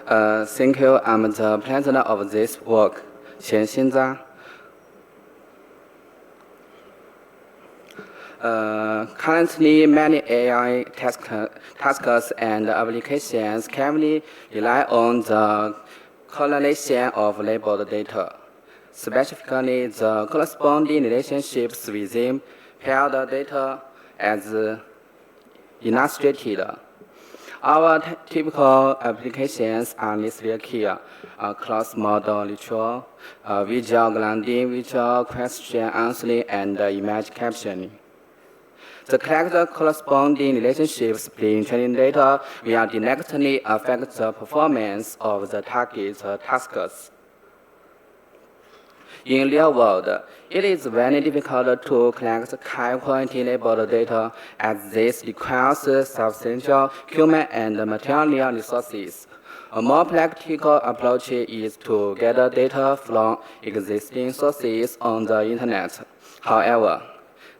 Thank you. I'm the planner of this work, Jianjia. Currently, many AI tasks and applications heavily rely on the correlation of labeled data, specifically the corresponding relationships within paired data as illustrated. Our typical applications are listed here: Cross-Modal retrieval, visual grounding, visual question answering, and image captioning. The collect corresponding relationships between training data will directly affect the performance of the target tasks. In real world, it is very difficult to collect high-quality labeled data, as this requires substantial human and material resources. A more practical approach is to gather data from existing sources on the Internet. However,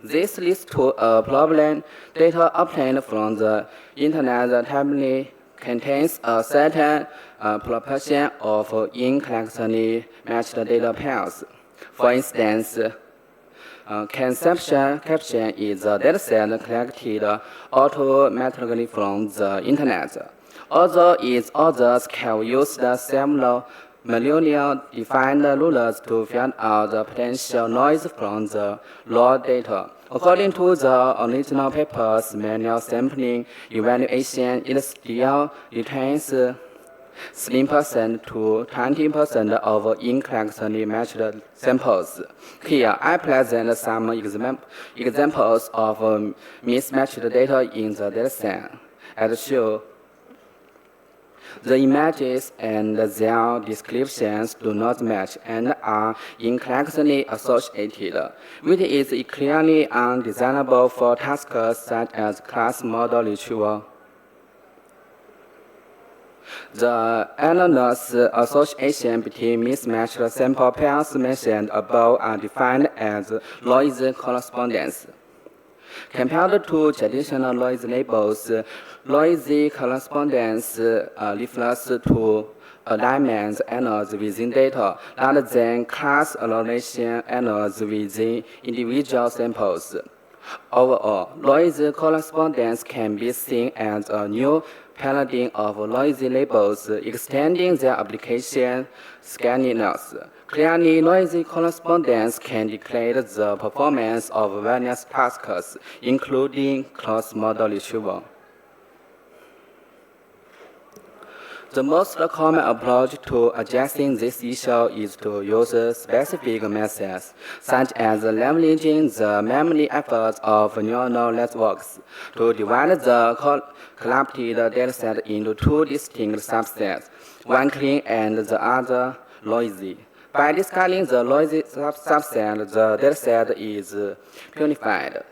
this leads to a problem. Data obtained from the Internet typically contains a certain proportion of incorrectly matched data pairs. For instance, consumption caption is a dataset collected automatically from the Internet. Although its authors have used several manually defined rulers to find out the potential noise from the raw data. According to the original paper's manual sampling evaluation, it still retains 3% to 20% of incorrectly matched samples. Here, I present some examples of mismatched data in the dataset. As shown, the images and their descriptions do not match and are incorrectly associated, which is clearly undesirable for tasks such as cross-modal retrieval. The anomalous association between mismatched sample pairs mentioned above are defined as noisy correspondence. Compared to traditional noise labels, noisy correspondence refers to alignment errors within data rather than class correlation errors within individual samples. Overall, noisy correspondence can be seen as a new paradigm of noisy labels, extending their application scaliness. Clearly, noisy correspondence can degrade the performance of various tasks, including cross-modal retrieval. The most common approach to addressing this issue is to use specific methods, such as leveraging the memory efforts of neural networks to divide the collapsed dataset into two distinct subsets, one clean and the other noisy. By discarding the noisy subset, the dataset is purified.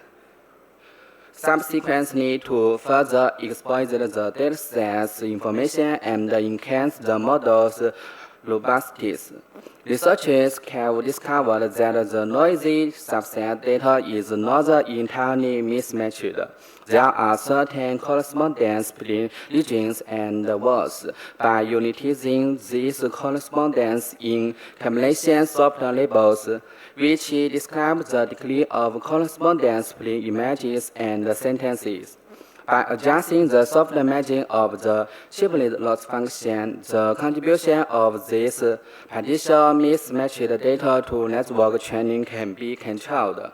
Subsequently, to further exploit the dataset's information and enhance the model's robustness, researchers have discovered that the noisy subset data is not entirely mismatched. There are certain correspondences between regions and words. By utilizing these correspondences in combination software labels, which describe the degree of correspondence between images and sentences. By adjusting the software matching of the shiplet loss function, the contribution of this partial mismatched data to network training can be controlled.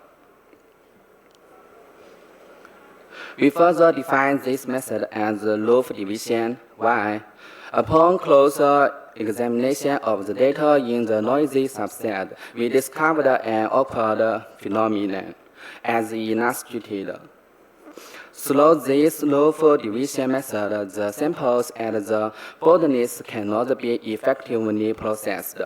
We further define this method as loop division. Why? Upon closer examination of the data in the noisy subset, we discovered an awkward phenomenon, as illustrated. Through this loop division method, the samples and the boldness cannot be effectively processed.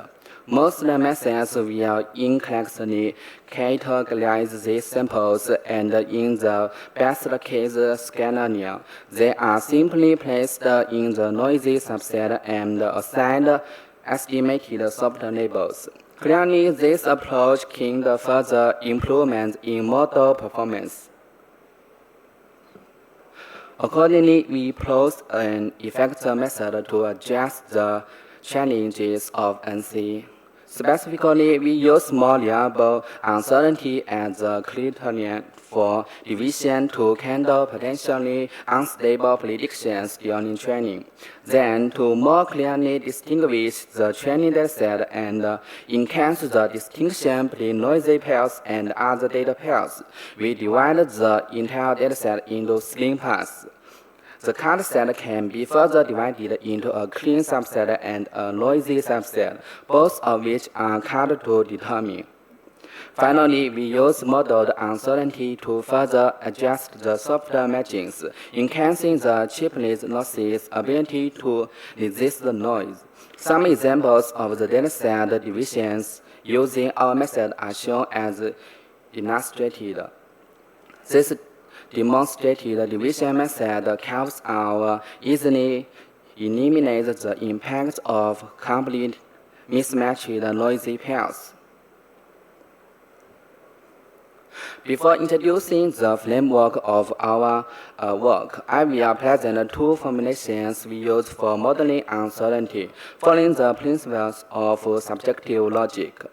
Most methods will incorrectly categorize these samples, and in the best case scenario, they are simply placed in the noisy subset and assigned estimated software labels. Clearly, this approach can further improvement in model performance. Accordingly, we propose an effective method to address the challenges of NC. Specifically, we use more reliable uncertainty as a criterion for division to handle potentially unstable predictions during training. Then, to more clearly distinguish the training dataset and enhance the distinction between noisy pairs and other data pairs, we divide the entire dataset into slim parts. The cut set can be further divided into a clean subset and a noisy subset, both of which are cut to determine. Finally, we use modeled uncertainty to further adjust the software matchings, enhancing the chiplet's losses ability to resist the noise. Some examples of the dataset divisions using our method are shown as illustrated. This demonstrated division method helps us easily eliminate the impact of complete mismatched noisy pairs. Before introducing the framework of our work, I will present two formulations we use for modeling uncertainty, following the principles of subjective logic.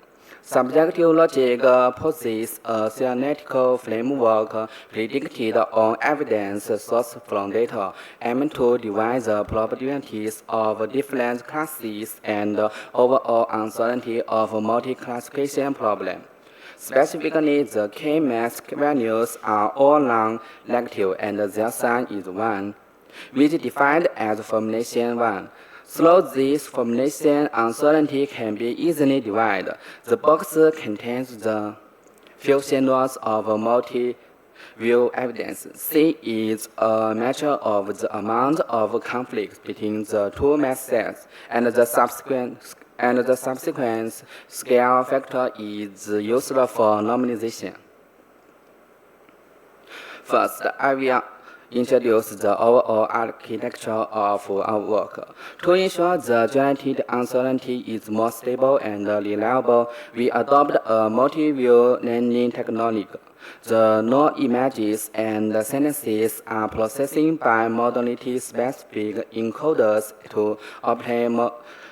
Subjective logic poses a theoretical framework predicted on evidence sourced from data, aiming to divide the probabilities of different classes and overall uncertainty of a multi-classification problem. Specifically, the K-mask values are all non-negative and their sign is 1, which is defined as formulation 1. Through this formulation, uncertainty can be easily divided. The box contains the fusion nodes of multi-view evidence. C is a measure of the amount of conflict between the two mask sets, and the subsequent scale factor is useful for normalization. First, I will introduce the overall architecture of our work. To ensure the generated uncertainty is more stable and reliable, we adopt a multi-view learning technique. The known images and sentences are processed by modality-specific encoders to obtain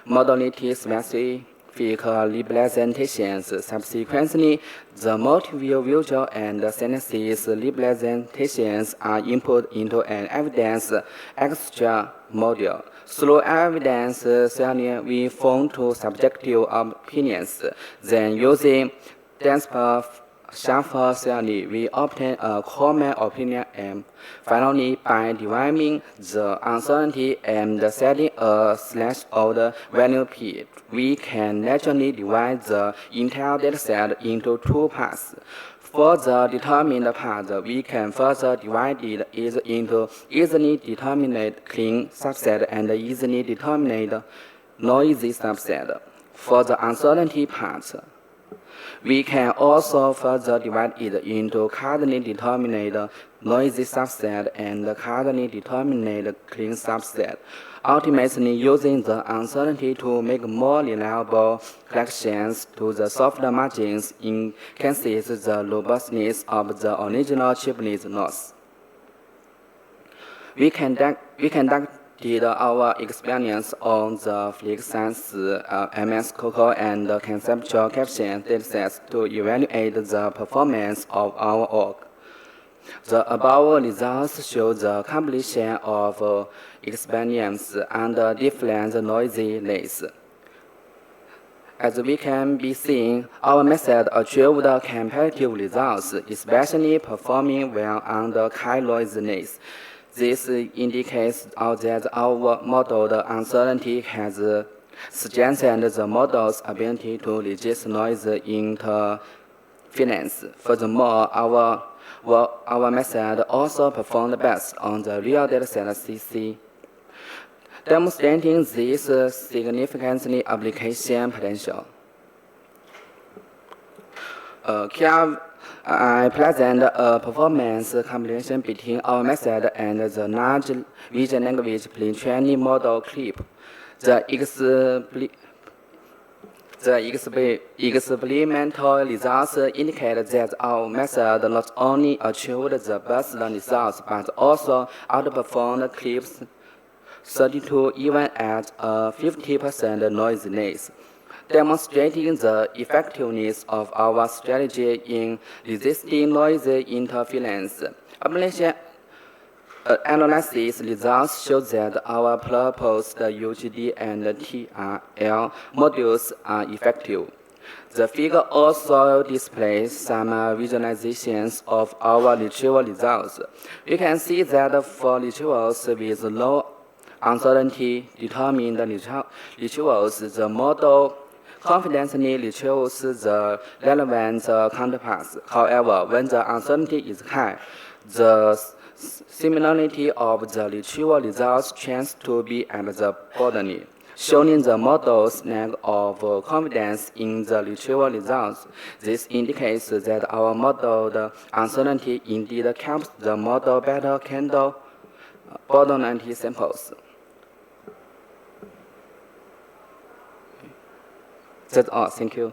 modality-specific representations. Subsequently, the multi-view visual and sentences representations are input into an evidence extract module. Through evidence sharing, we form two subjective opinions. Then, using denser sample theory, we obtain a common opinion M. Finally, by dividing the uncertainty and setting a threshold value P, we can naturally divide the entire dataset into two parts. For the determined part, we can further divide it into easily determined clean subset and easily determined noisy subset. For the uncertainty part, we can also further divide it into cardinally determined noisy subset and cardinally determined clean subset, ultimately using the uncertainty to make more reliable corrections to the software margins enhances the robustness of the original chiplet loss. We conducted our experience on the Flick Science, MS Coco, and conceptual caption datasets to evaluate the performance of our work. The above results show the completion of experiments under different noisy layers. As we can be seen, our method achieved competitive results, especially performing well under high noise layers. This indicates that our modeled uncertainty has strengthened the model's ability to resist noise interference. Furthermore, our method also performed best on the real dataset CC, demonstrating this significantly application potential. Here I present a performance comparison between our method and the large vision language pre-training model clip. The The experimental results indicate that our method not only achieved the best results but also outperformed CLIP's 32 even at a 50% noisiness, demonstrating the effectiveness of our strategy in resisting noise interference. Application analysis results show that our proposed UGD and TRL modules are effective. The figure also displays some visualizations of our retrieval results. We can see that for retrievals with low uncertainty determined retrievals, the model confidently retrieves the relevant counterparts. However, when the uncertainty is high, the similarity of the retrieval results tends to be at the borderline, showing the model's lack of confidence in the retrieval results. This indicates that our modeled uncertainty indeed helps the model better handle borderline samples. That's all. Thank you.